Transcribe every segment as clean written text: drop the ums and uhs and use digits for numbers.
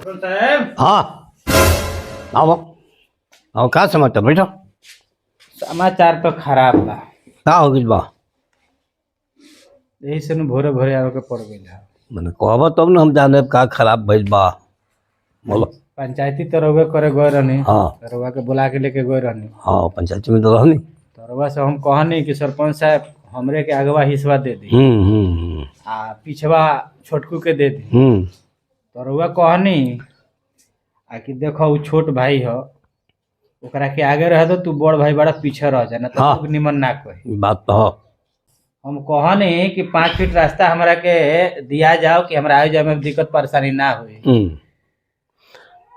साहब हाँ आओ आओ क्या समाचार बैठो। समाचार तो खराब बा। का हो गई बा? यही से न भोरे भोरे आवे के पड़ गइल है। मैंने कहबा तब न हम जाने का खराब भइल बा। बोलो। पंचायती तो रउवे करे गए रहनी। हाँ रउवा के बुला के लेके गए रहनी। हाँ पंचायत में तो रहनी। तो रउवा से हम कहनी कि सरपंच साहब हमरे के अगवा हिस्सा दे दी आ पिछवा छोटकू के दे दी। तो रउवा कहनी आ कि देखो उ छोट भाई हो ओकरा के आगे रह दो, तू बड़ भाई बड़ा पीछे रह जा, ना तो हाँ। लोग निमन ना कही। बात तो हो। हम कहनी कि 5 फीट रास्ता हमरा के दिया जाओ कि हमरा आए जाए में दिक्कत परेशानी ना हुई।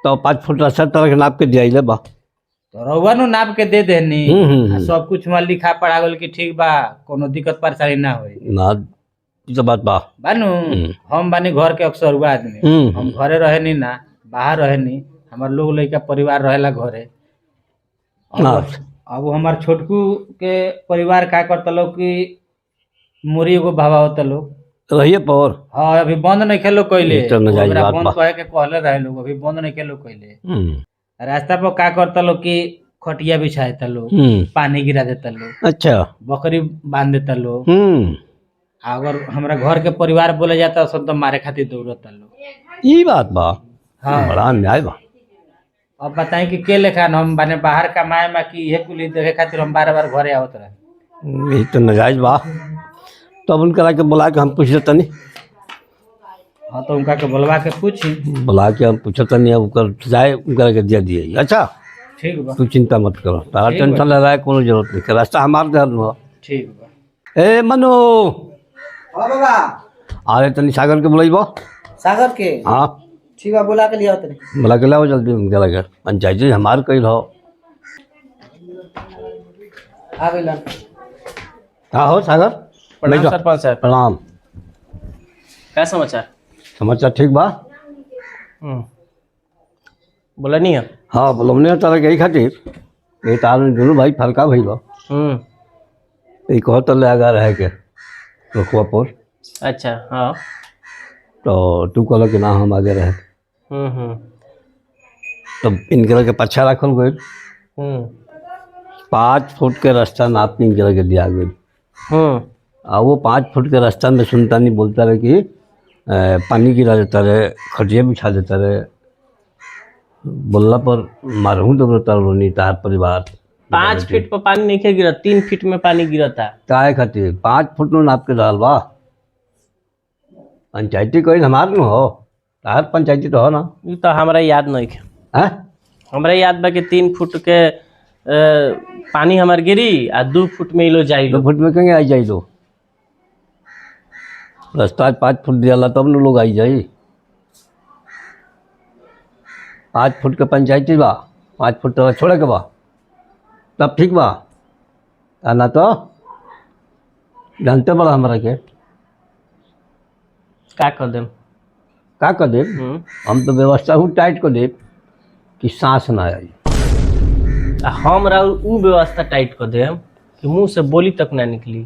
तो 5 फुट रास्ता तरह के नाप के दिया बा। तो रउवा नु नाप के दे देनी। हम्म। आ सब कुछ में लिखा पढ़ा गल कि ठीक बा, कोनो दिक्कत परेशानी ना होई। ना ई तो बात बा। बानू हम बानी घर के अक्सर हुआ आदमी। हम घरे रहे नी ना, बाहर रहे नी, हमार लोग लइका परिवार रहेला घरे। अब हमार छोटकू के परिवार का करता लोग कि मुरी एगो भावा होता लोग। रहिए पर। हाँ अभी बंद नहीं खेलो कइले। तो न जाई बात बंद बा। कहे के कहले रहे लोग, अभी बंद नहीं खेलो कइले। रास्ता पर का करता लोग कि खटिया बिछा देता लोग, पानी गिरा देता लोग, अच्छा बकरी बांध देता लोग। अगर हमरा घर के परिवार बोले जाता सब तो मारे खातिर दौड़ता लोग। ई बात बा। हाँ। बड़ा अन्याय बा। अब बताएं कि के लेखा हम बाने बाहर कमाए में कि ये कुली देखे खातिर हम बार बार घरे आवत रहे। यही तो नजायज बा। तो अब उनका के बुला के हम पूछ लेता नहीं। हाँ तो उनका के बुलवा के पूछी। बुला के हम पूछता नहीं, अब जाए उनका के दिया दिए। अच्छा ठीक बा। तू चिंता मत करो, तारा ठीक बा। टेंशन ले रहा है, कोनो जरूरत नहीं। रास्ता हमार दे हो। ठीक बा। ए मनु हाँ बाबा। अरे तनी सागर के बुलाइबो। सागर के हाँ ठीक बा, बुला के लिया तनी। बुला के लाओ जल्दी उनके लगे। पंचायत जी हमार कही रहो। आ गइल। हाँ हो सागर। प्रणाम बैठो। सरपंच साहब। प्रणाम। क्या समाचार? समाचार ठीक बा। बोला नहीं है। हाँ बोलमने तारा के खातिर ये तार दोनों भाई फरका भइल बा। ये कहत ले आगा रहे के रखुआ पर। अच्छा हाँ। तो तू कहल कि ना हम आगे रहे। तब इनके लगे पछा रखल गई। 5 फुट के रास्ता नाप के इनके लगे दिया गई। आ वो 5 फुट के रास्ता में सुनता नहीं, बोलता रहे कि पानी गिरा देता रहे, खटिया बिछा देता रहे। बोलला पर मारूँ तो बोलता रोनी तार परिवार। 5 फीट पर पानी नहीं गिरा, 3 फीट में पानी गिरा था। काहे खातिर 5 फुट में नाप के डाल बा। पंचायती कोई हमार न हो, तार पंचायती तो हो ना। ये तो हमरा याद नहीं है। हैं? हमरा याद बा कि 3 फुट के पानी हमार गिरी आ 2 फुट में इलो जाई 2 लो। फुट में कहीं आई जाई दो। रास्ता 5 फुट दिया तब न लोग आई जाई। 5 फुट के पंचायती बा, 5 फुट तो छोड़े के बा, तब ठीक बा। ना तो जानते बड़ा हमारा के का कर देम? का कर दे। हम तो व्यवस्था हूँ टाइट कर दे कि सांस ना आई। आ हमरा उ व्यवस्था टाइट कर देम कि मुंह से बोली तक ना निकली।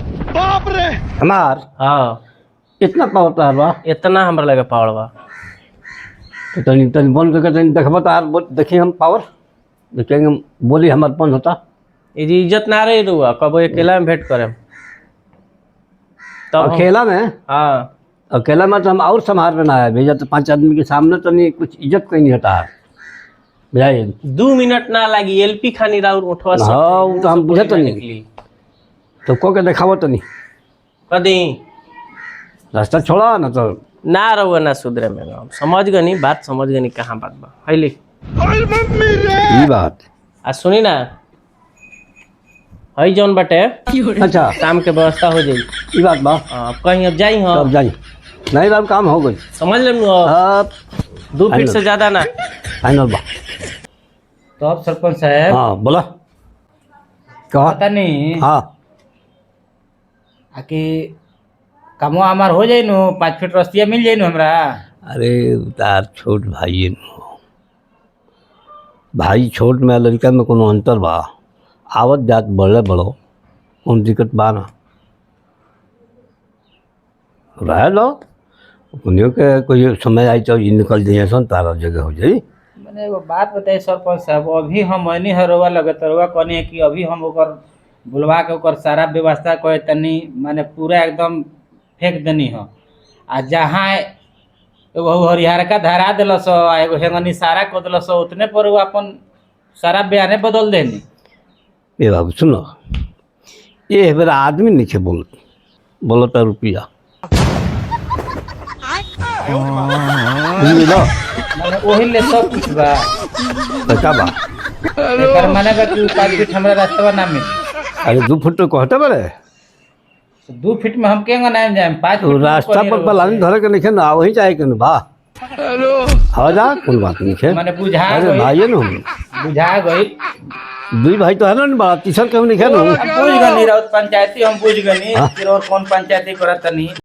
हमार हाँ इतना पावर तार बा। इतना हमरा लगे पावर बा। तो तनी तनी बंद करके तनी देखबा तार देखिए हम पावर देखेंगे, बोली हमार बंद होता। ये इज्जत ना रही रुआ, कब अकेला में भेंट करेम तब अकेला में। हाँ अकेला में तो हम और संभाल में ना आए भेजा, तो 5 आदमी के सामने तो नहीं कुछ इज्जत कहीं नहीं होता है बुझाइए। 2 मिनट ना लगी, एलपी खानी राउर उठवा से हाँ वो तो हम बुझे तो नहीं। निकली तो को के देखावो तो नहीं, कदी रास्ता छोड़ा ना तो ना रहुआ ना सुधरे में। हम समझ गनी बात, समझ गनी कहाँ बात बा है लिख। ये बात। आ सुनी ना, हई जौन बटे अच्छा काम के व्यवस्था हो जाई। ये बात बा। अब कहीं अब जाई हम तब जाई नहीं बाब काम हो गई। समझ लेम अब 2 फीट से ज्यादा ना। फाइनल बा। तो अब सरपंच साहब हाँ बोला कहा। पता नहीं हाँ कि कामो हमार हो जाई नु, 5 फीट रस्तिया मिल जाई नु हमरा। अरे तार छोट भाई है नु। भाई छोट में लड़का में कोनो अंतर बा। आवत जात बढ़ले बढ़ो कौन दिक्कत बा ना। रह लो उन्हीं के कोई समय आई तो ये निकल जाइए सन तारा जगह हो जाई। मैंने एगो बात बताई सरपंच साहब, अभी हम ऐनी हरवा लगे तरवा कहनी है कि अभी हम ओकर बुलवा के ओकर सारा व्यवस्था करे तनी माने पूरा एकदम फेंक देनी हो। आ जहाँ एगो हरिहर का धरा दिलस आ एगो हेंगनी सारा कर दिलस उतने पर वो अपन सारा बयाने बदल देनी। ये बाबू सुनो, ये मेरा आदमी नहीं खे बोलता रुपया बुझलो, माने वही ले सब कुछ बा। तो का बा? एकर माने बा कि 5 फीट हमरा रास्ता ना मिली। अरे 2 फुट तो कहते बड़े 2 फीट में हम केंगा ना जाए 5 तो फीट रास्ता पर पलानी धरे के नहीं ना वही चाहे के बा। हाँ जा कोई बात नहीं है। माने बुझा अरे गई, भाई न बुझा गई। 2 भाई तो है ना बड़ा तीसर क्यों नहीं है ना। बुझ गनी राउत पंचायती हम बुझ गनी फिर और कौन पंचायती करत नहीं।